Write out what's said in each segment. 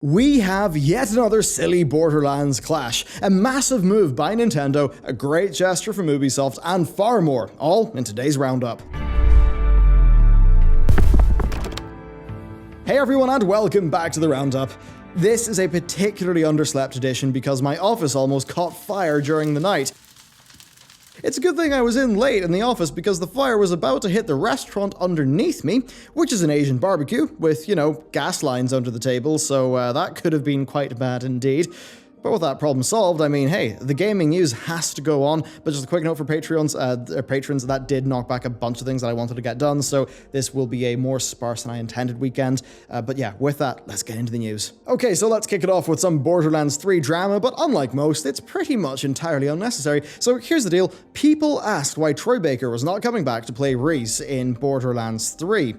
We have yet another silly Borderlands clash, a massive move by Nintendo, a great gesture from Ubisoft, and far more, all in today's roundup. Hey everyone, and welcome back to the roundup. This is a particularly underslept edition because my office almost caught fire during the night. It's a good thing I was in late in the office because the fire was about to hit the restaurant underneath me, which is an Asian barbecue with, gas lines under the table, so that could have been quite bad indeed. But with that problem solved, I mean, hey, the gaming news has to go on, but just a quick note for patrons, that did knock back a bunch of things that I wanted to get done, so this will be a more sparse than I intended weekend. But yeah, with that, let's get into the news. Okay, so let's kick it off with some Borderlands 3 drama, but unlike most, it's pretty much entirely unnecessary. So here's the deal. People asked why Troy Baker was not coming back to play Reese in Borderlands 3.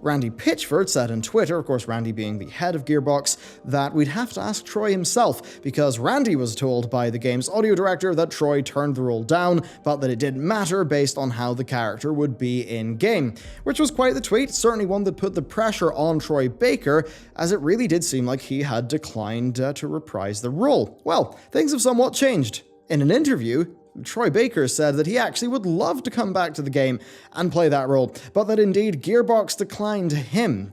Randy Pitchford said on Twitter, of course Randy being the head of Gearbox, that we'd have to ask Troy himself, because Randy was told by the game's audio director that Troy turned the role down, but that it didn't matter based on how the character would be in-game. Which was quite the tweet, certainly one that put the pressure on Troy Baker, as it really did seem like he had declined to reprise the role. Well, things have somewhat changed. In an interview, Troy Baker said that he actually would love to come back to the game and play that role, but that indeed Gearbox declined him.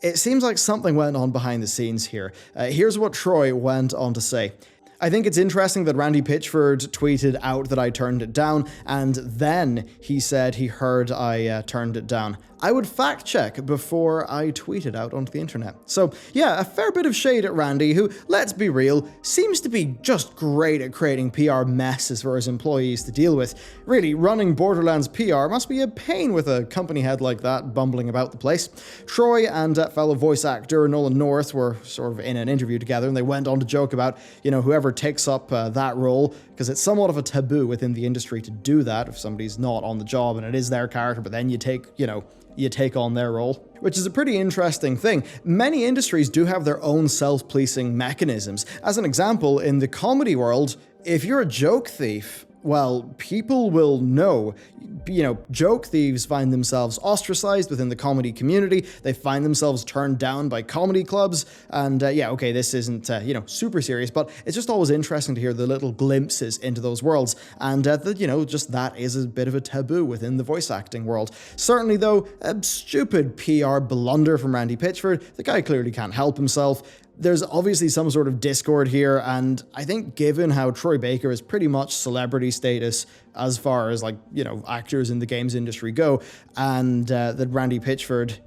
It seems like something went on behind the scenes here. Here's what Troy went on to say. I think it's interesting that Randy Pitchford tweeted out that I turned it down, and then he said he heard I turned it down. I would fact check before I tweet it out onto the internet. So yeah, a fair bit of shade at Randy, who, let's be real, seems to be just great at creating PR messes for his employees to deal with. Really, running Borderlands PR must be a pain with a company head like that bumbling about the place. Troy and fellow voice actor Nolan North were sort of in an interview together, and they went on to joke about, whoever takes up that role, because it's somewhat of a taboo within the industry to do that if somebody's not on the job and it is their character, but then you take on their role, which is a pretty interesting thing. Many industries do have their own self-policing mechanisms. As an example, in the comedy world, if you're a joke thief, well, people will know. Joke thieves find themselves ostracized within the comedy community. They find themselves turned down by comedy clubs. And this isn't, super serious, but it's just always interesting to hear the little glimpses into those worlds. And, just that is a bit of a taboo within the voice acting world. Certainly, though, a stupid PR blunder from Randy Pitchford. The guy clearly can't help himself. There's obviously some sort of discord here, and I think given how Troy Baker is pretty much celebrity status as far as, actors in the games industry go, and that Randy Pitchford,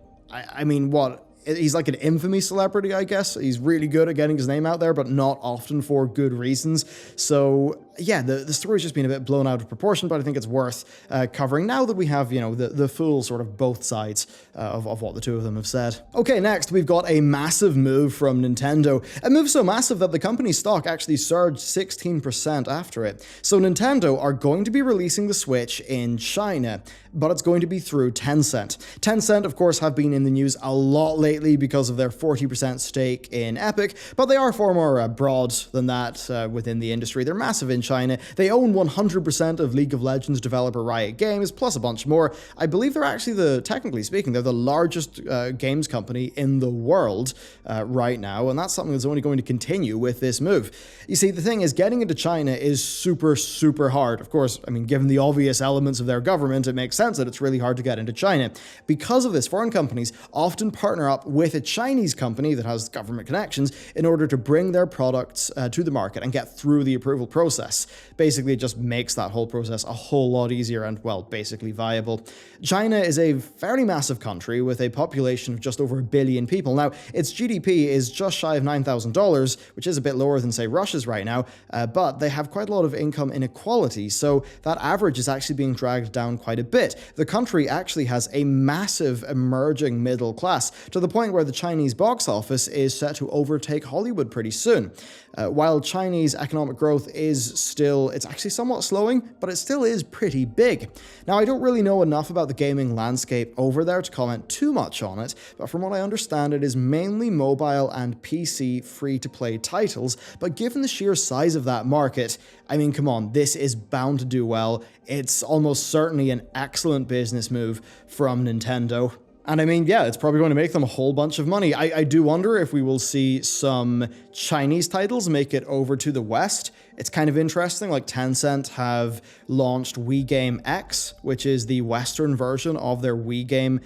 he's like an infamy celebrity, I guess. He's really good at getting his name out there, but not often for good reasons. So yeah, the story's just been a bit blown out of proportion, but I think it's worth covering now that we have, the full sort of both sides of what the two of them have said. Okay, next we've got a massive move from Nintendo. A move so massive that the company's stock actually surged 16% after it. So Nintendo are going to be releasing the Switch in China, but it's going to be through Tencent. Tencent, of course, have been in the news a lot lately because of their 40% stake in Epic, but they are far more broad than that within the industry. They're massive in China. They own 100% of League of Legends developer Riot Games, plus a bunch more. I believe they're actually technically speaking, they're the largest games company in the world right now, and that's something that's only going to continue with this move. You see, the thing is, getting into China is super, super hard. Of course, given the obvious elements of their government, it makes sense that it's really hard to get into China. Because of this, foreign companies often partner up with a Chinese company that has government connections in order to bring their products to the market and get through the approval process. Basically, it just makes that whole process a whole lot easier and, well, basically viable. China is a fairly massive country with a population of just over 1 billion people. Now, its GDP is just shy of $9,000, which is a bit lower than, say, Russia's right now, but they have quite a lot of income inequality, so that average is actually being dragged down quite a bit. The country actually has a massive emerging middle class, to the point where the Chinese box office is set to overtake Hollywood pretty soon. While Chinese economic growth it's actually somewhat slowing, but it still is pretty big. Now, I don't really know enough about the gaming landscape over there to comment too much on it, but from what I understand, it is mainly mobile and PC free-to-play titles, but given the sheer size of that market, come on, this is bound to do well. It's almost certainly an excellent business move from Nintendo. And I mean, yeah, it's probably going to make them a whole bunch of money. I do wonder if we will see some Chinese titles make it over to the West. It's kind of interesting, like Tencent have launched Wii Game X, which is the Western version of their Wii Game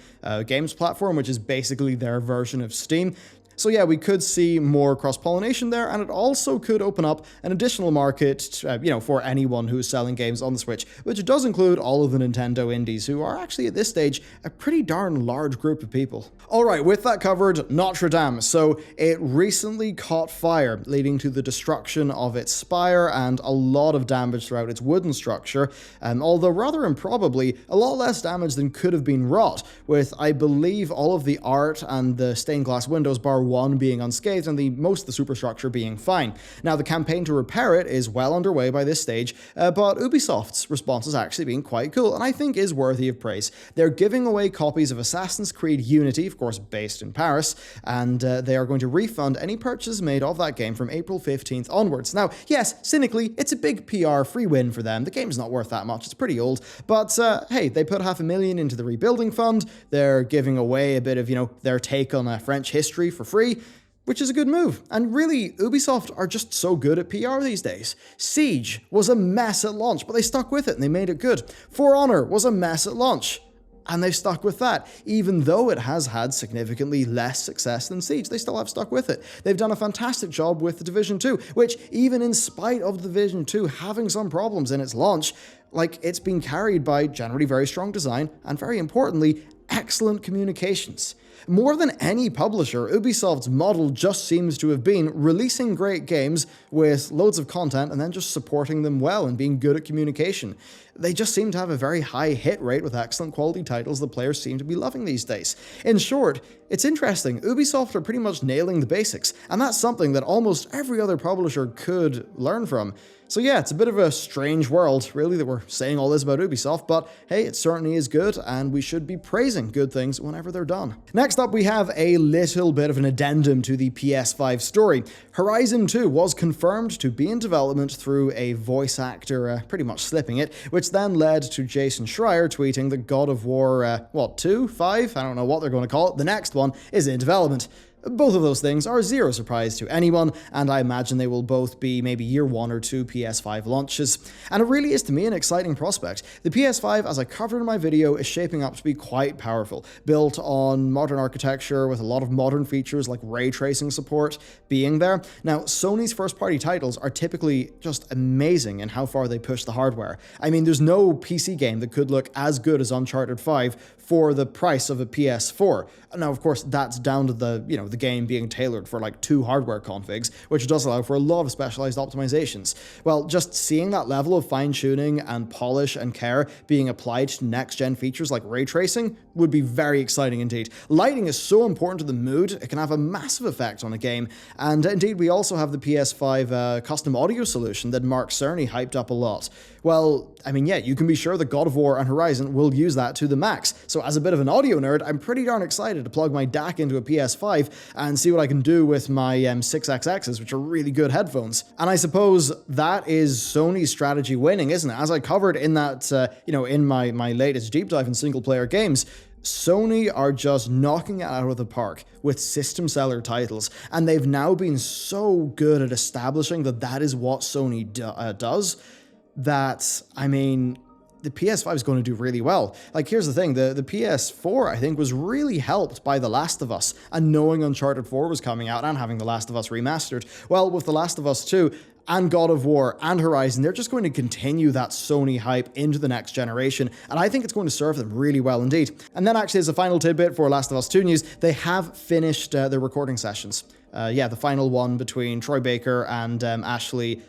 games platform, which is basically their version of Steam. So yeah, we could see more cross-pollination there, and it also could open up an additional market, for anyone who's selling games on the Switch, which does include all of the Nintendo indies, who are actually at this stage a pretty darn large group of people. Alright, with that covered, Notre Dame. So it recently caught fire, leading to the destruction of its spire and a lot of damage throughout its wooden structure, although rather improbably, a lot less damage than could have been wrought, with, I believe, all of the art and the stained glass windows bar one being unscathed and most of the superstructure being fine. Now, the campaign to repair it is well underway by this stage, but Ubisoft's response has actually been quite cool, and I think is worthy of praise. They're giving away copies of Assassin's Creed Unity, of course based in Paris, and they are going to refund any purchase made of that game from April 15th onwards. Now, yes, cynically, it's a big PR free win for them. The game's not worth that much, it's pretty old, but hey, they put $500,000 into the rebuilding fund. They're giving away a bit of, their take on French history for free, which is a good move. And really, Ubisoft are just so good at PR these days. Siege was a mess at launch, but they stuck with it and they made it good. For Honor was a mess at launch, and they've stuck with that. Even though it has had significantly less success than Siege, they still have stuck with it. They've done a fantastic job with The Division 2, which, even in spite of The Division 2 having some problems in its launch, it's been carried by generally very strong design and, very importantly, excellent communications. More than any publisher, Ubisoft's model just seems to have been releasing great games with loads of content and then just supporting them well and being good at communication. They just seem to have a very high hit rate with excellent quality titles that players seem to be loving these days. In short, it's interesting, Ubisoft are pretty much nailing the basics, and that's something that almost every other publisher could learn from. So yeah, it's a bit of a strange world, really, that we're saying all this about Ubisoft, but hey, it certainly is good, and we should be praising good things whenever they're done. Next up, we have a little bit of an addendum to the PS5 story. Horizon 2 was confirmed to be in development through a voice actor pretty much slipping it, which then led to Jason Schreier tweeting that God of War, 2? 5? I don't know what they're going to call it. The next one is in development. Both of those things are zero surprise to anyone, and I imagine they will both be maybe year 1 or 2 PS5 launches. And it really is, to me, an exciting prospect. The PS5, as I covered in my video, is shaping up to be quite powerful, built on modern architecture with a lot of modern features like ray tracing support being there. Now, Sony's first-party titles are typically just amazing in how far they push the hardware. I mean, there's no PC game that could look as good as Uncharted 5 for the price of a PS4. Now, of course, that's down to the game being tailored for 2 hardware configs, which does allow for a lot of specialized optimizations. Well, just seeing that level of fine-tuning and polish and care being applied to next-gen features like ray tracing would be very exciting indeed. Lighting is so important to the mood, it can have a massive effect on a game, and indeed we also have the PS5 custom audio solution that Mark Cerny hyped up a lot. Well, I mean, yeah, you can be sure that God of War and Horizon will use that to the max. So as a bit of an audio nerd, I'm pretty darn excited to plug my DAC into a PS5 and see what I can do with my 6XXs, which are really good headphones. And I suppose that is Sony's strategy winning, isn't it? As I covered in that, in my latest deep dive in single-player games, Sony are just knocking it out of the park with system seller titles, and they've now been so good at establishing that is what Sony does, that, I mean, the PS5 is going to do really well. Here's the thing, the PS4, I think, was really helped by The Last of Us, and knowing Uncharted 4 was coming out and having The Last of Us remastered. Well, with The Last of Us 2, and God of War and Horizon, they're just going to continue that Sony hype into the next generation, and I think it's going to serve them really well indeed. And then actually, as a final tidbit for Last of Us 2 news, they have finished their recording sessions. The final one between Troy Baker and Ashley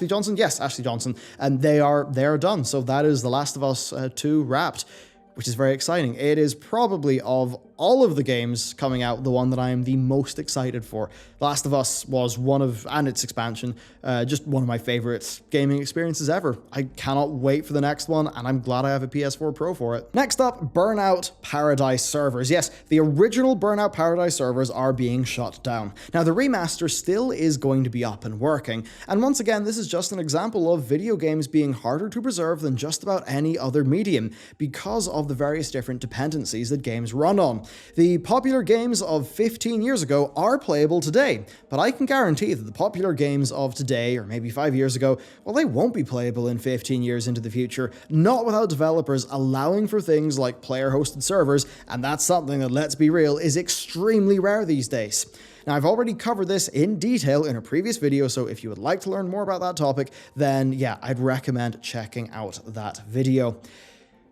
Johnson? Yes, Ashley Johnson. And they are done. So that is The Last of Us 2 wrapped, which is very exciting. It is probably, of all of the games coming out, the one that I am the most excited for. The Last of Us was and its expansion, just one of my favorite gaming experiences ever. I cannot wait for the next one, and I'm glad I have a PS4 Pro for it. Next up, Burnout Paradise servers. Yes, the original Burnout Paradise servers are being shut down. Now, the remaster still is going to be up and working, and once again, this is just an example of video games being harder to preserve than just about any other medium because of the various different dependencies that games run on. The popular games of 15 years ago are playable today, but I can guarantee that the popular games of today, or maybe 5 years ago, well, they won't be playable in 15 years into the future, not without developers allowing for things like player-hosted servers, and that's something that, let's be real, is extremely rare these days. Now, I've already covered this in detail in a previous video, so if you would like to learn more about that topic, then yeah, I'd recommend checking out that video.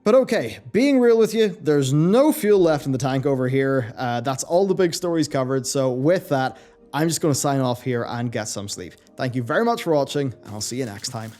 But okay, being real with you, there's no fuel left in the tank over here. That's all the big stories covered, so with that, I'm just going to sign off here and get some sleep. Thank you very much for watching, and I'll see you next time.